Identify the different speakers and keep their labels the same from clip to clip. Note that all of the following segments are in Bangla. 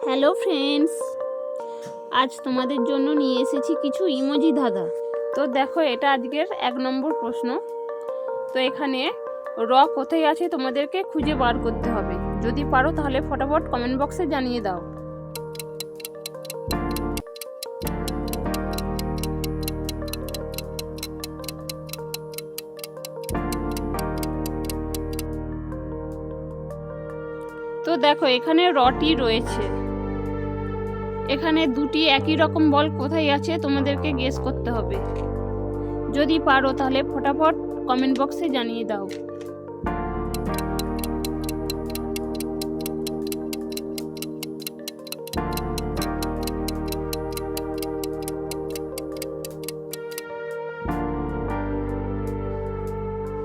Speaker 1: হ্যালো ফ্রেন্ডস, আজ তোমাদের জন্য নিয়ে এসেছি কিছু ইমোজি ধাঁধা। তো দেখো, এটা আজকের 1 নম্বর প্রশ্ন। তো এখানে র কোথায় আছে তোমাদেরকে খুঁজে বার করতে হবে। যদি পারো তাহলে ফটাফট কমেন্ট বক্সে জানিয়ে দাও। তো দেখো, এখানে রটি রয়েছে। এখানে দুটি একই রকম বল কোথায় আছে তোমাদেরকে গেস করতে হবে। যদি পারো তাহলে ফটাফট কমেন্ট বক্সে জানিয়ে দাও।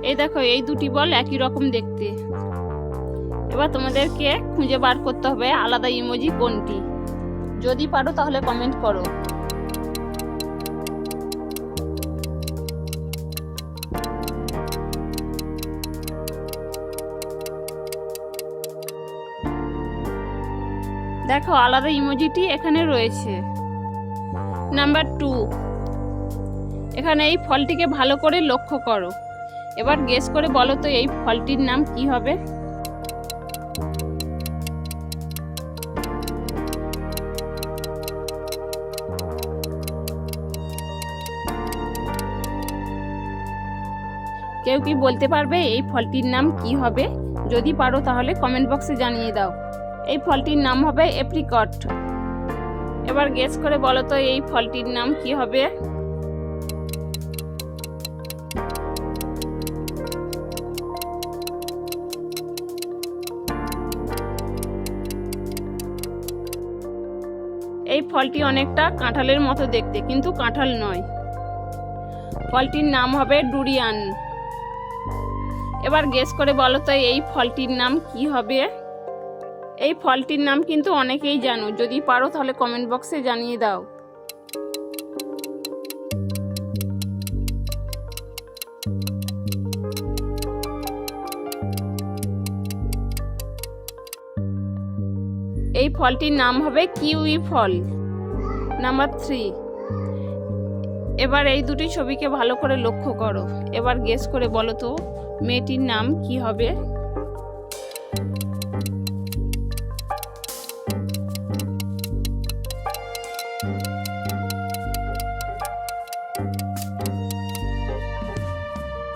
Speaker 1: এই দেখো, এই দুটি বল একই রকম দেখতে। এবার তোমাদেরকে খুঁজে বার করতে হবে আলাদা ইমোজি কোনটি। যদি পারো তাহলে কমেন্ট করো। দেখো, আলাদা ইমোজিটি এখানে রয়েছে। নাম্বার 2, এখানে এই ফলটিকে ভালো করে লক্ষ্য করো। এবার গেস করে বলো তো এই ফলটির নাম কি হবে। কেউ কি বলতে পারবে এই ফলটির নাম কি হবে? যদি পারো তাহলে কমেন্ট বক্সে জানিয়ে দাও। এই ফলটির নাম হবে এপ্রিকট। এবার গেস করে বলো তো এই ফলটির নাম কি হবে। এই ফলটি অনেকটা কাঁঠালের মতো দেখতে, কিন্তু কাঁঠাল নয়। ফলটির নাম হবে ডুরিয়ান। এবার গেস করে বলো তো এই ফলটির নাম কি হবে। এই ফলটির নাম কিন্তু অনেকেই জানো। যদি পারো তাহলে কমেন্ট বক্সে জানিয়ে দাও। এই ফলটির নাম হবে কিউই ফল। নাম্বার 3, এবার এই দুটি ছবিকে ভালো করে লক্ষ্য করো। এবার গেস করে বলো তো মেয়েটির নাম কি হবে।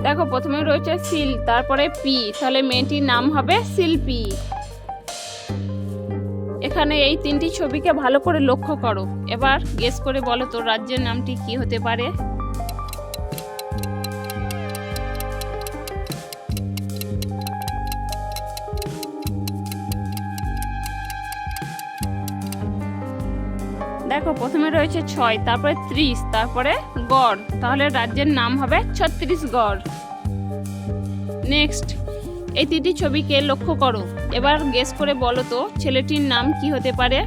Speaker 1: দেখো, প্রথমে রয়েছে সিল, তারপরে পি, তাহলে মেয়েটির নাম হবে শিল্পী। এখানে এই 3টি ছবিকে ভালো করে লক্ষ্য করো। এবার গেস করে বলো তো রাজ্যের নামটি কি হতে পারে। দেখো, প্রথমে রয়েছে 6, তারপরে 30, তারপরে গড়, তাহলে রাজ্যের নাম হবে ছত্তিশগড়। নেক্সট, এই 3টি ছবিকে লক্ষ্য করো। এবার গেস করে বলো তো ছেলেটির নাম কি হতে পারে।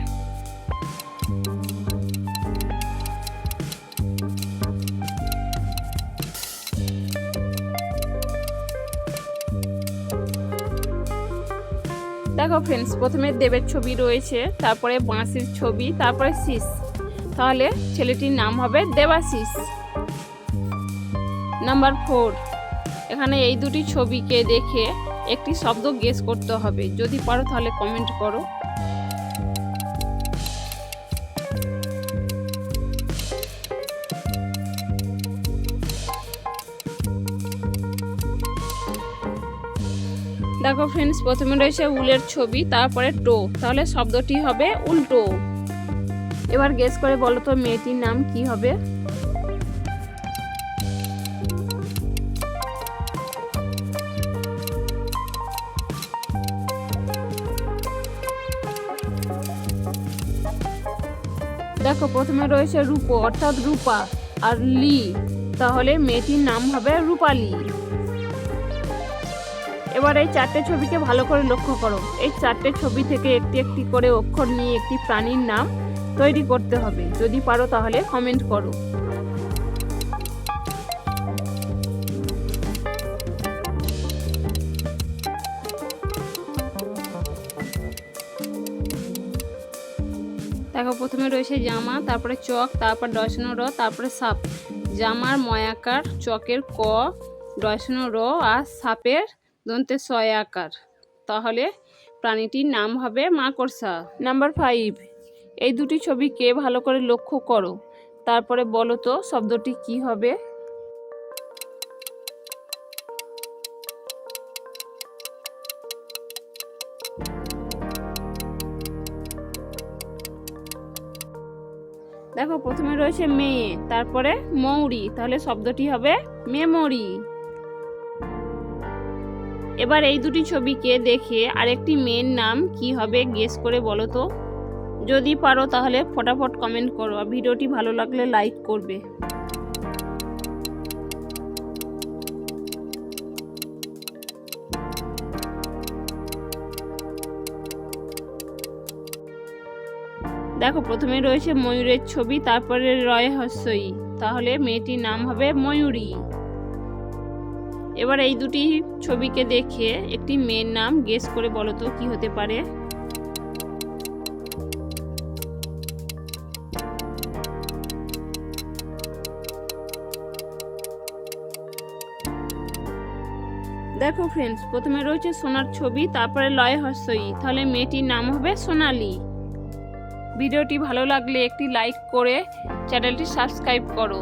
Speaker 1: দেখো ফ্রেন্ডস, প্রথমে দেবের ছবি রয়েছে, তারপরে বাঁশির ছবি, তারপরে শীষ, তাহলে ছেলেটির নাম হবে দেবাশিস। নাম্বার 4, এখানে এই দুটি ছবিকে দেখে একটি শব্দ গেস করতে হবে। যদি পারো তাহলে কমেন্ট করো। দেখো ফ্রেন্ডস, প্রথমে রয়েছে উলের ছবি, তারপরে টো, তাহলে শব্দটি হবে উল্টো। এবার গেস করে বলো তো মেয়েটির নাম কি হবে। দেখো, প্রথমে রয়েছে রূপো অর্থাৎ রূপা, আর লি, তাহলে মেয়েটির নাম হবে রূপালী। এবার এই 4টে ছবিকে ভালো করে লক্ষ্য করো। এই 4টে ছবি থেকে একটি একটি করে অক্ষর নিয়ে একটি প্রাণীর নাম তৈরি করতে হবে। যদি পারো তাহলে কমেন্ট করো। দেখো প্রথমে রয়েছে জামা, তারপরে চক, তারপর ডয়সনো র, তারপরে সাপ। জামার ময়াকার, চকের ক, ডয়সনো র আর সাপের দন্তে সয়াকার। তাহলে প্রাণীটির নাম হবে মাকড়সা। নাম্বার 5, এই দুটি ছবিকে ভালো করে লক্ষ্য করো, তারপরে বলো তো শব্দটি কি হবে। দেখো প্রথমে রয়েছে মেয়ে, তারপরে মৌরি, তাহলে শব্দটি হবে মেমোরি। এবার এই দুটি ছবিকে দেখে আরেকটি মেয়ের নাম কি হবে গেস করে বলো তো। যদি পারো তাহলে ফটাফট কমেন্ট করো, আর ভিডিওটি ভালো লাগলে লাইক করবে। দেখো প্রথমে রয়েছে ময়ূরের ছবি, তারপরে রয় হস্যই, তাহলে মেয়েটির নাম হবে ময়ূরী। এবার এই দুটি ছবিকে দেখে একটি মেয়ের নাম গেস করে বলো তো কি হতে পারে। দেখো ফ্রেন্ডস, প্রথমে রয়েছে সোনার ছবি, তারপরে লয় হস্যই, তাহলে মেয়েটির নাম হবে সোনালি। ভিডিওটি ভালো লাগলে একটি লাইক করে চ্যানেলটি সাবস্ক্রাইব করো।